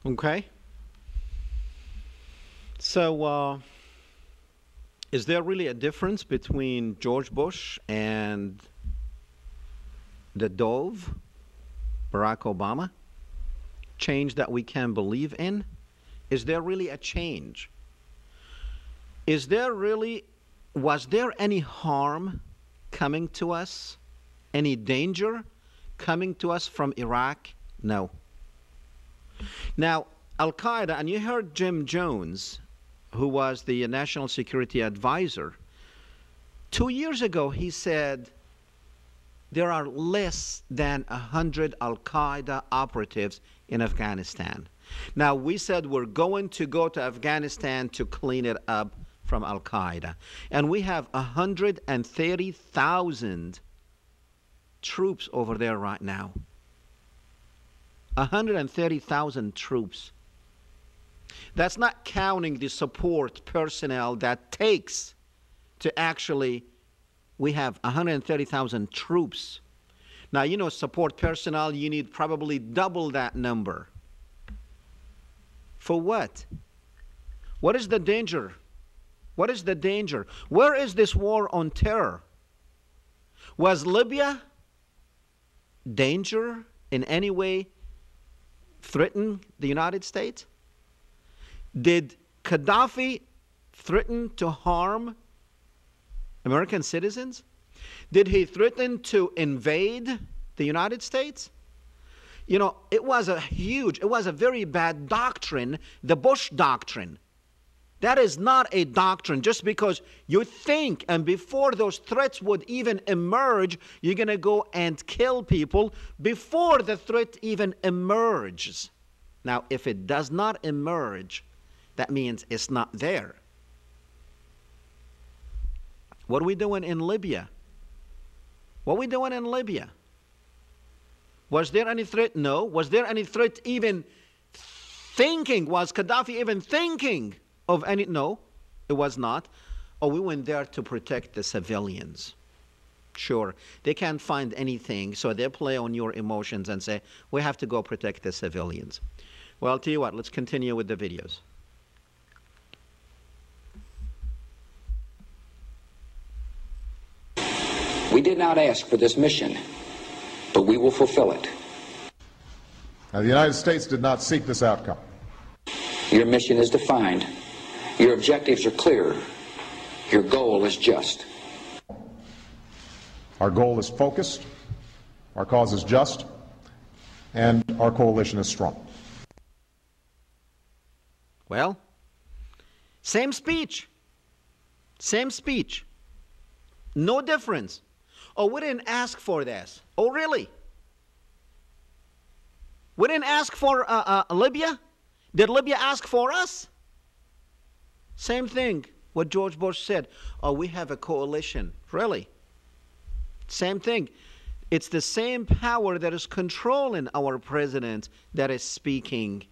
Okay. So, is there really a difference between George Bush and the dove, Barack Obama? Change that we can believe in? Is there really a change? Was there any harm coming to us? Any danger coming to us from Iraq? No. Now, Al-Qaeda, and you heard Jim Jones, who was the National Security Advisor, 2 years ago he said there are less than 100 Al-Qaeda operatives in Afghanistan. Now, we said we're going to go to Afghanistan to clean it up from Al-Qaeda. And we have 130,000 troops over there right now. 130,000 troops. That's not counting the support personnel that takes to actually, we have 130,000 troops. Now, you know, support personnel, you need probably double that number. For what? What is the danger? What is the danger? Where is this war on terror? Was Libya danger in any way threaten the United States? Did Gaddafi threaten to harm American citizens? Did he threaten to invade the United States? You know, it was a very bad doctrine, the Bush doctrine. That is not a doctrine. Just because you think, and before those threats would even emerge, you're going to go and kill people before the threat even emerges. Now, if it does not emerge, that means it's not there. What are we doing in Libya? What are we doing in Libya? Was there any threat? No. Was there any threat even thinking? Was Gaddafi even thinking of any? No, it was not. Oh, we went there to protect the civilians. Sure, they can't find anything, so they play on your emotions and say, we have to go protect the civilians. Well, I'll tell you what, let's continue with the videos. We did not ask for this mission, but we will fulfill it. Now, the United States did not seek this outcome. Your mission is defined. Your objectives are clear. Your goal is just. Our goal is focused, our cause is just, and our coalition is strong. Well, same speech. Same speech. No difference. Oh, we didn't ask for this. Oh, really? We didn't ask for Libya? Did Libya ask for us? Same thing, what George Bush said. Oh, we have a coalition. Really? Same thing. It's the same power that is controlling our president that is speaking.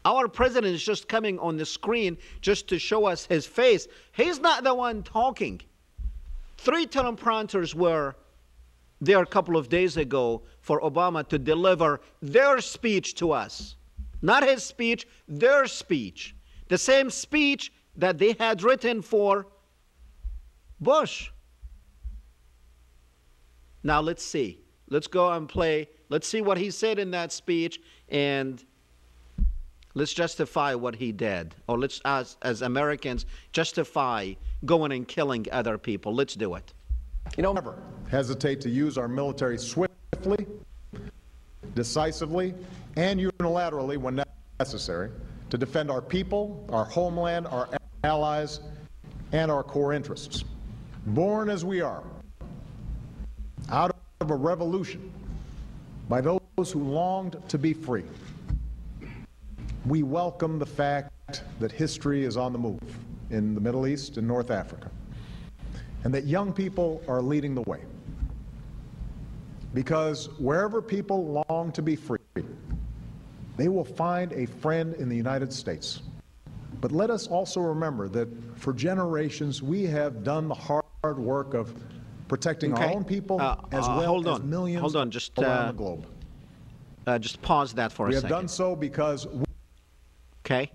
Our president is just coming on the screen just to show us his face. He's not the one talking. 3 teleprompters were there a couple of days ago for Obama to deliver their speech to us. Not his speech, their speech. The same speech that they had written for Bush. Now let's see. Let's go and play. Let's see what he said in that speech, and let's justify what he did. Or let's, as Americans, justify going and killing other people. Let's do it. You know, never hesitate to use our military swiftly, decisively, and unilaterally when necessary to defend our people, our homeland, our allies, and our core interests. Born as we are, out of a revolution by those who longed to be free, we welcome the fact that history is on the move in the Middle East and North Africa, and that young people are leading the way. Because wherever people long to be free, they will find a friend in the United States. But let us also remember that for generations we have done the hard work of protecting our own people as well as millions around the globe. Just pause that for a second. We have done so because... Okay?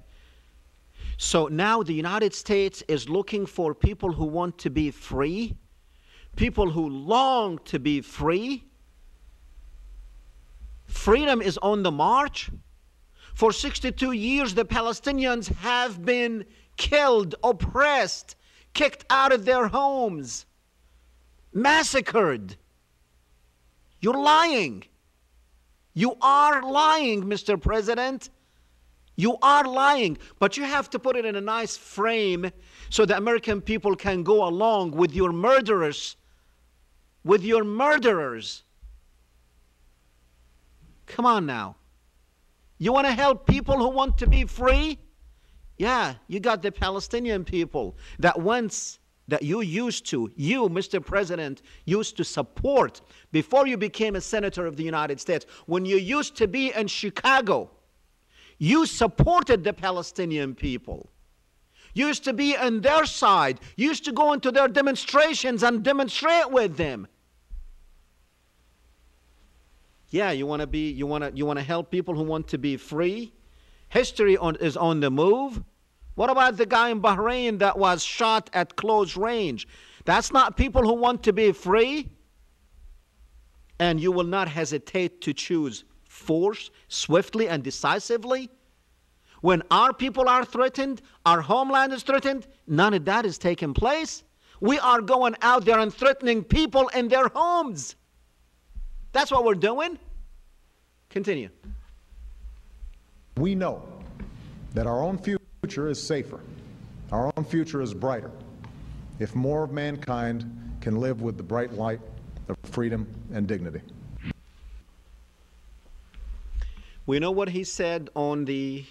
So now the United States is looking for people who want to be free, people who long to be free. Freedom is on the march. For 62 years, the Palestinians have been killed, oppressed, kicked out of their homes, massacred. You're lying. You are lying, Mr. President. You are lying. But you have to put it in a nice frame so the American people can go along with your murderers. With your murderers. Come on now. You want to help people who want to be free? Yeah, you got the Palestinian people that once that you, Mr. President, used to support before you became a senator of the United States. When you used to be in Chicago, you supported the Palestinian people. You used to be on their side. You used to go into their demonstrations and demonstrate with them. Yeah, you want to help people who want to be free. History is on the move. What about the guy in Bahrain that was shot at close range? That's not people who want to be free. And you will not hesitate to choose force swiftly and decisively. When our people are threatened, our homeland is threatened, none of that is taking place. We are going out there and threatening people in their homes. That's what we're doing. Continue. We know that our own future is safer, our own future is brighter, if more of mankind can live with the bright light of freedom and dignity. We know what he said on the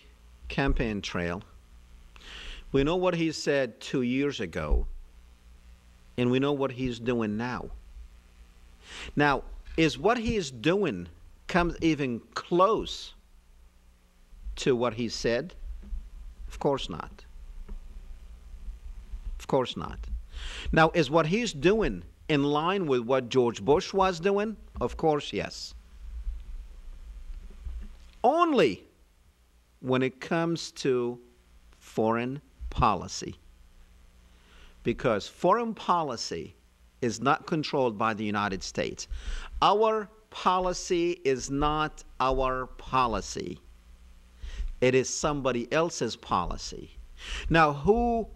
campaign trail. We know what he said 2 years ago. And we know what he's doing now. Now, is what he's doing comes even close to what he said? Of course not. Of course not. Now, is what he's doing in line with what George Bush was doing? Of course, yes. Only when it comes to foreign policy. Because foreign policy is not controlled by the United States. Our policy is not our policy. It is somebody else's policy. Now, who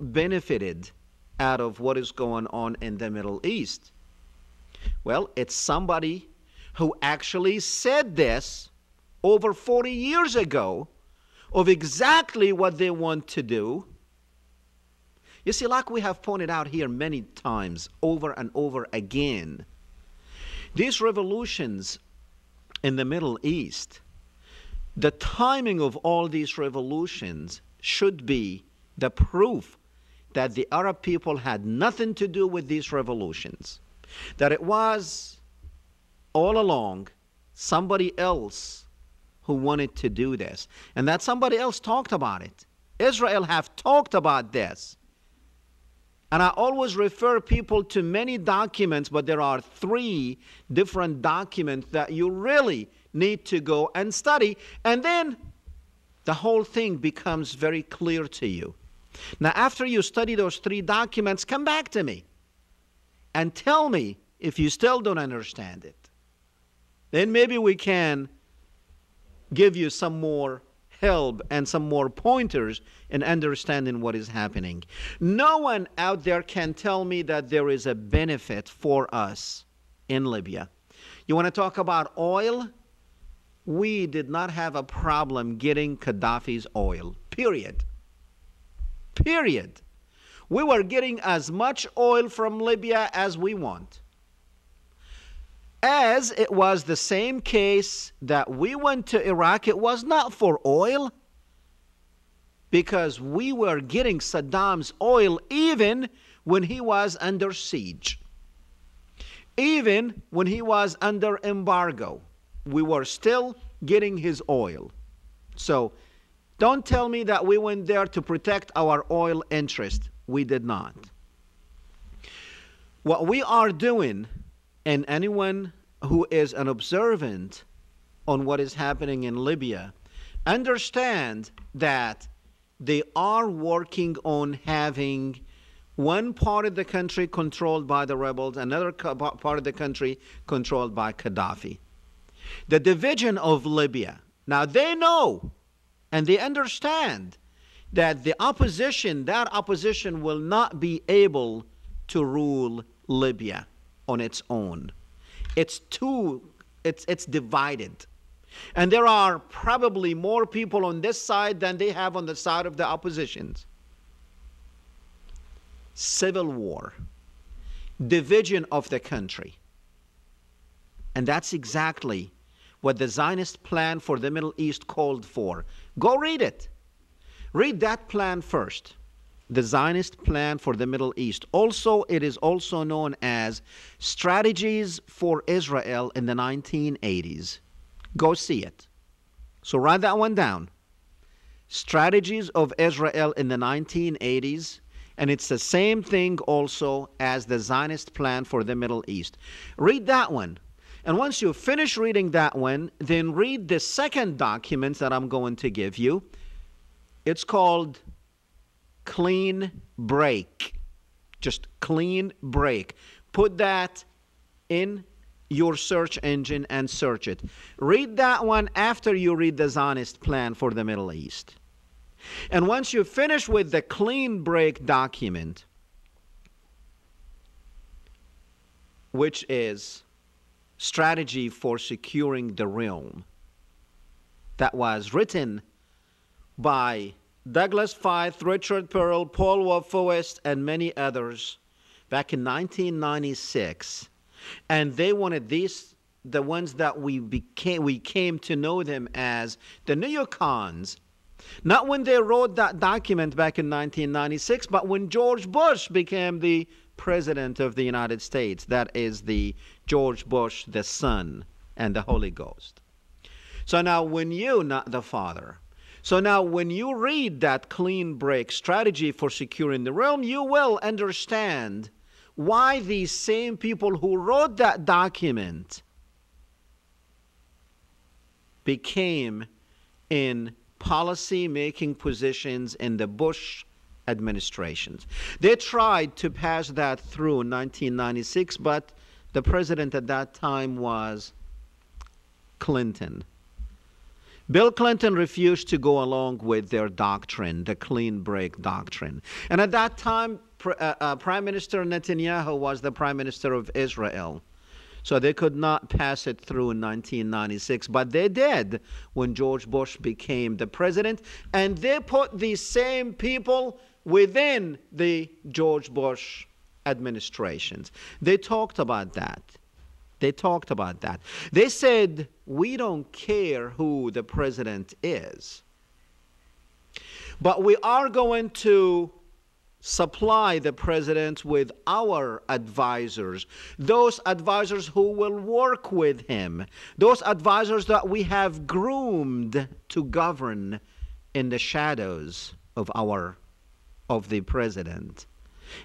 benefited out of what is going on in the Middle East? Well, it's somebody who actually said this over 40 years ago of exactly what they want to do. You see, like we have pointed out here many times, over and over again, these revolutions in the Middle East, the timing of all these revolutions should be the proof that the Arab people had nothing to do with these revolutions, that it was all along somebody else who wanted to do this, and that somebody else talked about it. Israel have talked about this. And I always refer people to many documents, but there are 3 different documents that you really need to go and study, and then the whole thing becomes very clear to you. Now, after you study those 3 documents, come back to me and tell me if you still don't understand it. Then maybe we can give you some more help and some more pointers in understanding what is happening. No one out there can tell me that there is a benefit for us in Libya. You want to talk about oil? We did not have a problem getting Gaddafi's oil, period. Period. We were getting as much oil from Libya as we want. As it was the same case that we went to Iraq, it was not for oil, because we were getting Saddam's oil even when he was under siege. Even when he was under embargo, we were still getting his oil. So don't tell me that we went there to protect our oil interest. We did not. What we are doing And anyone who is an observant on what is happening in Libya understand that they are working on having one part of the country controlled by the rebels, another part of the country controlled by Gaddafi. The division of Libya. Now they know and they understand that the opposition, that opposition will not be able to rule Libya on its own. It's divided. And there are probably more people on this side than they have on the side of the oppositions. Civil war, division of the country. And that's exactly what the Zionist plan for the Middle East called for. Go read it. Read that plan first. The Zionist plan for the Middle East. Also, it is also known as Strategies for Israel in the 1980s. Go see it. So write that one down. Strategies of Israel in the 1980s. And it's the same thing also as the Zionist plan for the Middle East. Read that one. And once you finish reading that one, then read the second document that I'm going to give you. It's called Clean Break. Just Clean Break. Put that in your search engine and search it. Read that one after you read the Zionist plan for the Middle East. And once you finish with the Clean Break document, which is Strategy for Securing the Realm, that was written by Douglas Feith, Richard Pearl, Paul Wolfowitz, and many others back in 1996. And they wanted these, the ones that we came to know them as the neocons. Not when they wrote that document back in 1996, but when George Bush became the President of the United States. That is the George Bush, the Son, and the Holy Ghost. So now when you, not the Father, so now when you read that Clean Break, Strategy for Securing the Realm, you will understand why these same people who wrote that document became in policy-making positions in the Bush administrations. They tried to pass that through in 1996, but the president at that time was Clinton. Bill Clinton refused to go along with their doctrine, the Clean Break doctrine. And at that time, Prime Minister Netanyahu was the Prime Minister of Israel. So they could not pass it through in 1996, but they did when George Bush became the president, and they put these same people within the George Bush administrations. They talked about that. They talked about that. They said, we don't care who the president is, but we are going to supply the president with our advisors, those advisors who will work with him, those advisors that we have groomed to govern in the shadows of the president.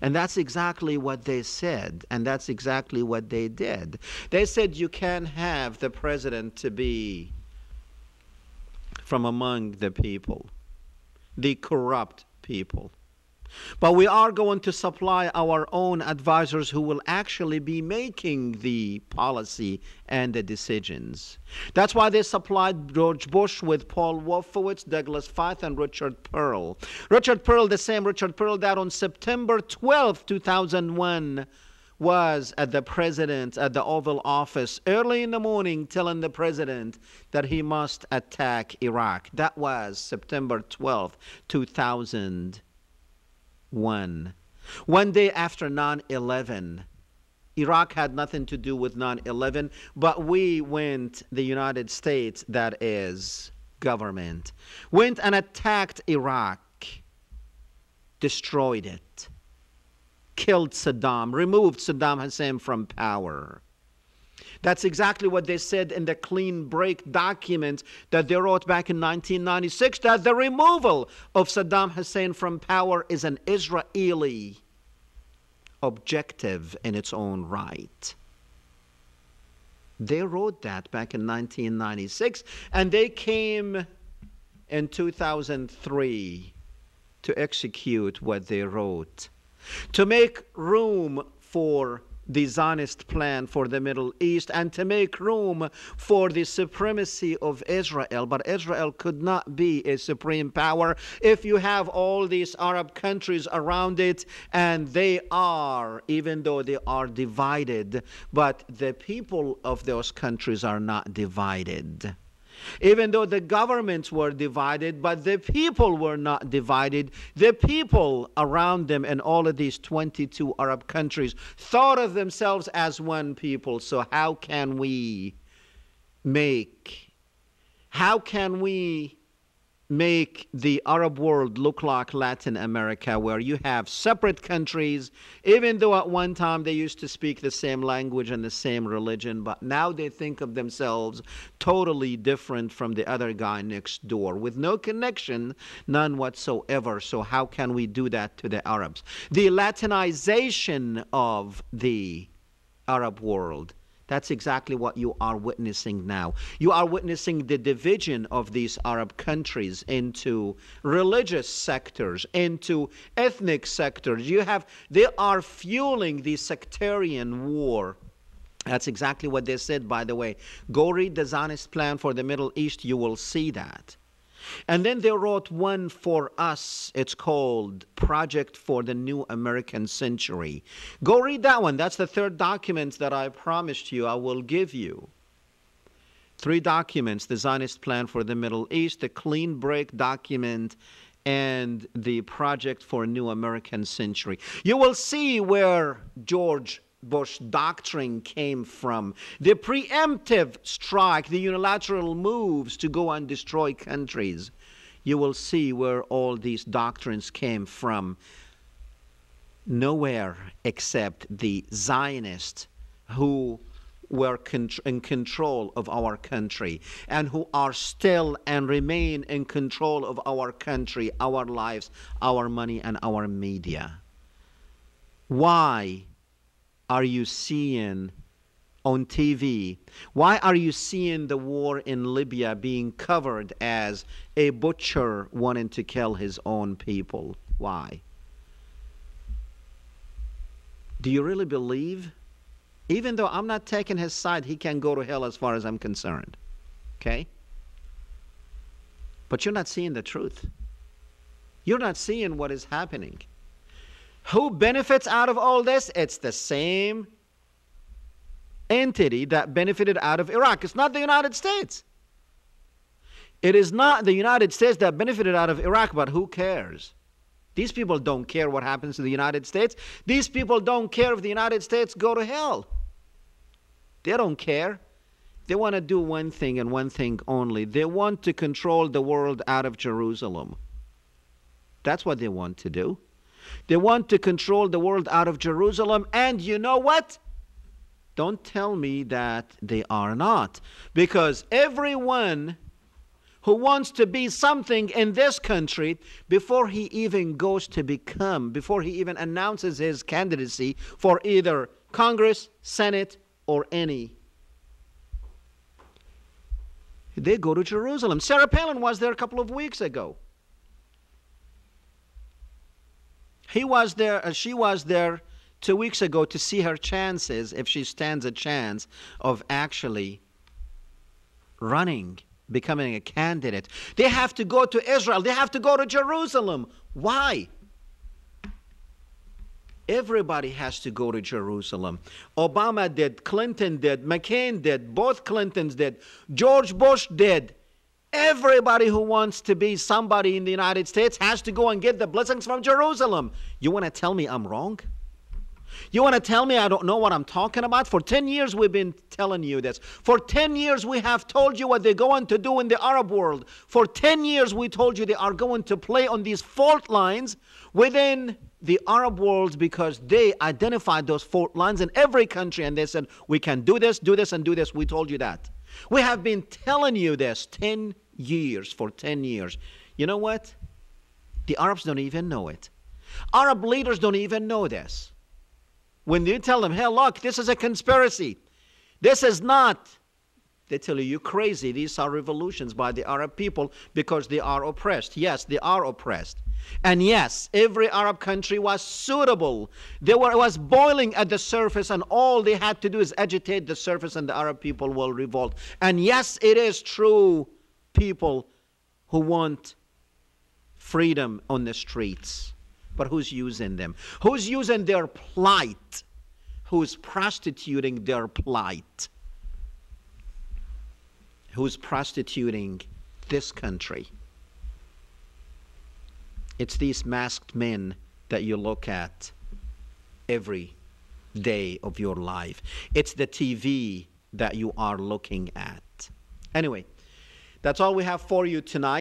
And that's exactly what they said, and that's exactly what they did. They said you can't have the president to be from among the people, the corrupt people. But we are going to supply our own advisors who will actually be making the policy and the decisions. That's why they supplied George Bush with Paul Wolfowitz, Douglas Feith, and Richard Pearl. Richard Pearl, the same Richard Pearl that on September 12, 2001, was at the Oval Office early in the morning telling the president that he must attack Iraq. That was September 12, 2001. One day after 9/11, Iraq had nothing to do with 9/11, but the United States, that is government, went and attacked Iraq, destroyed it, killed Saddam, removed Saddam Hussein from power. That's exactly what they said in the Clean Break document that they wrote back in 1996, that the removal of Saddam Hussein from power is an Israeli objective in its own right. They wrote that back in 1996, and they came in 2003 to execute what they wrote, to make room for the Zionist plan for the Middle East and to make room for the supremacy of Israel. But Israel could not be a supreme power if you have all these Arab countries around it, and they are, even though they are divided, but the people of those countries are not divided. Even though the governments were divided, but the people were not divided. The people around them in all of these 22 Arab countries thought of themselves as one people. So how can we make the Arab world look like Latin America, where you have separate countries, even though at one time they used to speak the same language and the same religion, but now they think of themselves totally different from the other guy next door, with no connection, none whatsoever. So how can we do that to the Arabs? The Latinization of the Arab world, that's exactly what you are witnessing now. You are witnessing the division of these Arab countries into religious sectors, into ethnic sectors. They are fueling the sectarian war. That's exactly what they said, by the way. Go read the Zionist plan for the Middle East, you will see that. And then they wrote one for us. It's called Project for the New American Century. Go read that one. That's the third document that I promised you I will give you. 3 documents: the Zionist plan for the Middle East, the Clean Break document, and the Project for a New American Century. You will see where George Bush doctrine came from. The preemptive strike, the unilateral moves to go and destroy countries. You will see where all these doctrines came from. Nowhere except the Zionists, who were in control of our country and who are still and remain in control of our country, our lives, our money, and our media. Why are you seeing on TV, why are you seeing the war in Libya being covered as a butcher wanting to kill his own people? Why? Do you really believe? Even though I'm not taking his side, he can go to hell as far as I'm concerned. Okay? But you're not seeing the truth. You're not seeing what is happening. Who benefits out of all this? It's the same entity that benefited out of Iraq. It's not the United States. It is not the United States that benefited out of Iraq, but who cares? These people don't care what happens to the United States. These people don't care if the United States go to hell. They don't care. They want to do one thing and one thing only. They want to control the world out of Jerusalem. That's what they want to do. They want to control the world out of Jerusalem, and you know what? Don't tell me that they are not. Because everyone who wants to be something in this country, before he even goes to become, before he even announces his candidacy for either Congress, Senate, or any, they go to Jerusalem. Sarah Palin was there a couple of weeks ago. He was there, she was there 2 weeks ago to see her chances, if she stands a chance of actually running, becoming a candidate. They have to go to Israel. They have to go to Jerusalem. Why? Everybody has to go to Jerusalem. Obama did, Clinton did, McCain did, both Clintons did, George Bush did. Everybody who wants to be somebody in the United States has to go and get the blessings from Jerusalem. You want to tell me I'm wrong? You want to tell me I don't know what I'm talking about? For 10 years we've been telling you this. For 10 years we have told you what they're going to do in the Arab world. For 10 years we told you they are going to play on these fault lines within the Arab world, because they identified those fault lines in every country and they said, we can do this, and do this. We told you that. We have been telling you this 10 years, for 10 years. You know what? The Arabs don't even know it. Arab leaders don't even know this. When you tell them, hey, look, this is a conspiracy, This is not, they tell you, you're crazy. These are revolutions by the Arab people because they are oppressed. Yes, they are oppressed. And yes, every Arab country was suitable. Was boiling at the surface, and all they had to do is agitate the surface and the Arab people will revolt. And yes, it is true, people who want freedom on the streets. But who's using them? Who's using their plight? Who's prostituting their plight? Who's prostituting this country? It's these masked men that you look at every day of your life. It's the TV that you are looking at. Anyway, that's all we have for you tonight.